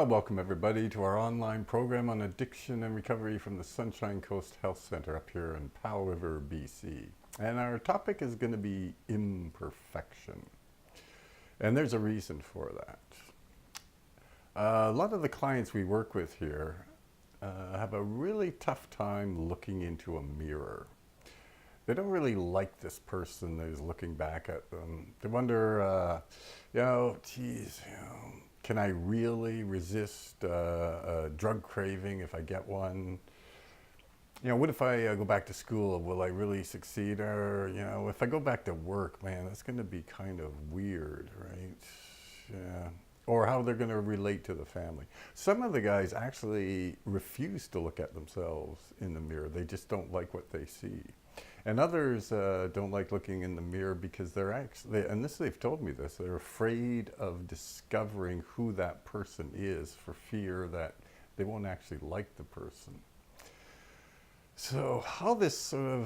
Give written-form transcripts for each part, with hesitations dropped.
Well, welcome everybody to our online program on addiction and recovery from the Sunshine Coast Health Center up here in Powell River, BC. And our topic is going to be imperfection. And there's a reason for that. A lot of the clients we work with here have a really tough time looking into a mirror. They don't really like this person that is looking back at them. They wonder, can I really resist a drug craving if I get one? What if I go back to school? Will I really succeed? Or, if I go back to work, man, that's going to be kind of weird, right? Yeah. Or how they're going to relate to the family. Some of the guys actually refuse to look at themselves in the mirror. They just don't like what they see. And others don't like looking in the mirror because they've told me this, they're afraid of discovering who that person is for fear that they won't actually like the person. So how this sort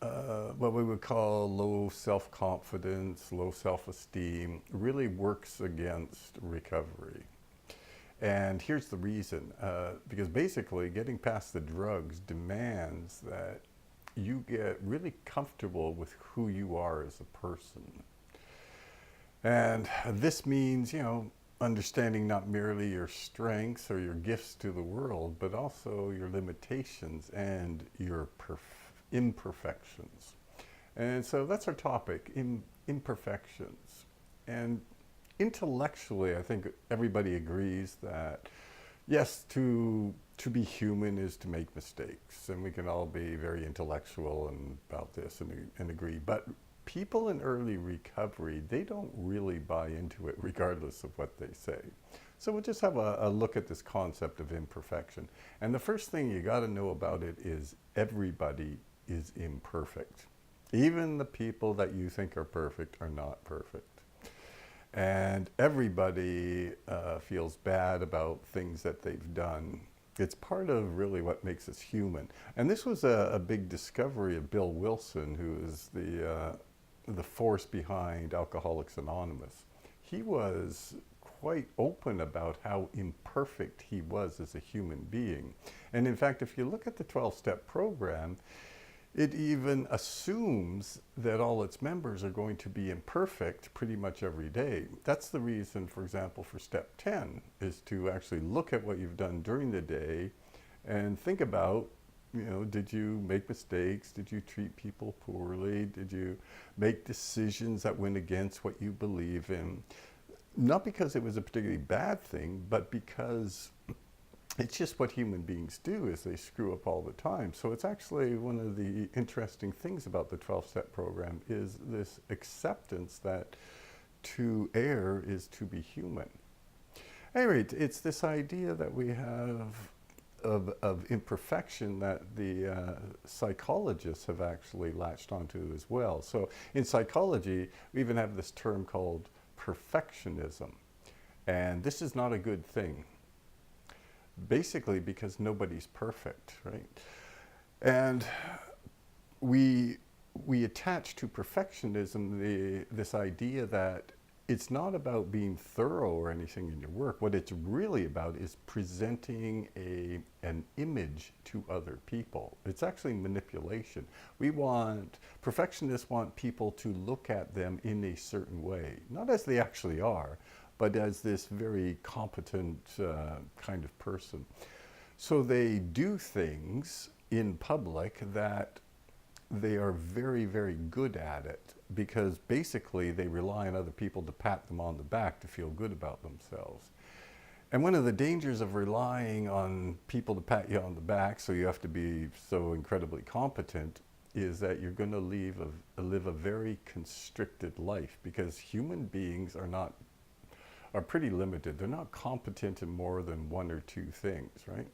of, what we would call low self-confidence, low self-esteem really works against recovery. And here's the reason, because basically getting past the drugs demands that you get really comfortable with who you are as a person. And this means, understanding not merely your strengths or your gifts to the world, but also your limitations and your imperfections. And so that's our topic, imperfections. And intellectually, I think everybody agrees that yes, to be human is to make mistakes, and we can all be very intellectual about this and agree. But people in early recovery, they don't really buy into it regardless of what they say. So we'll just have a look at this concept of imperfection. And the first thing you got to know about it is everybody is imperfect. Even the people that you think are perfect are not perfect. And everybody feels bad about things that they've done. It's part of really what makes us human. And this was a big discovery of Bill Wilson, who is the force behind Alcoholics Anonymous. He was quite open about how imperfect he was as a human being. And in fact, if you look at the 12-step program, it even assumes that all its members are going to be imperfect pretty much every day. That's the reason, for example, for step 10 is to actually look at what you've done during the day and think about, did you make mistakes? Did you treat people poorly? Did you make decisions that went against what you believe in? Not because it was a particularly bad thing, but because it's just what human beings do, is they screw up all the time. So it's actually one of the interesting things about the 12-step program is this acceptance that to err is to be human. Anyway, it's this idea that we have of imperfection that the psychologists have actually latched onto as well. So in psychology, we even have this term called perfectionism. And this is not a good thing. Basically because nobody's perfect, right? And we attach to perfectionism this idea that it's not about being thorough or anything in your work. What it's really about is presenting an image to other people. It's actually manipulation. Perfectionists want people to look at them in a certain way, not as they actually are, but as this very competent kind of person. So they do things in public that they are very, very good at it because basically they rely on other people to pat them on the back to feel good about themselves. And one of the dangers of relying on people to pat you on the back, so you have to be so incredibly competent, is that you're going to live a very constricted life because human beings are pretty limited. They're not competent in more than one or two things, right?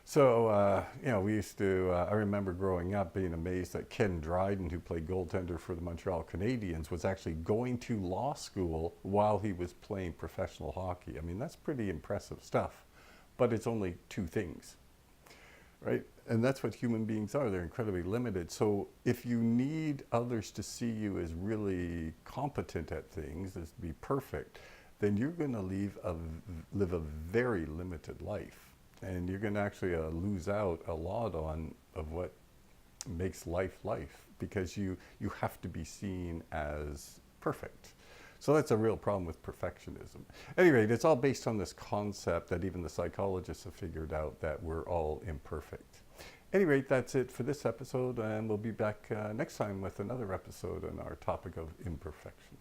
So, we used to, I remember growing up being amazed that Ken Dryden, who played goaltender for the Montreal Canadiens, was actually going to law school while he was playing professional hockey. I mean, that's pretty impressive stuff, but it's only two things, right? And that's what human beings are. They're incredibly limited. So if you need others to see you as really competent at things, as to be perfect, then you're going to live a very limited life. And you're going to actually lose out a lot of what makes life life, because you have to be seen as perfect. So that's a real problem with perfectionism. At any rate, it's all based on this concept that even the psychologists have figured out, that we're all imperfect. At any rate, that's it for this episode, and we'll be back next time with another episode on our topic of imperfection.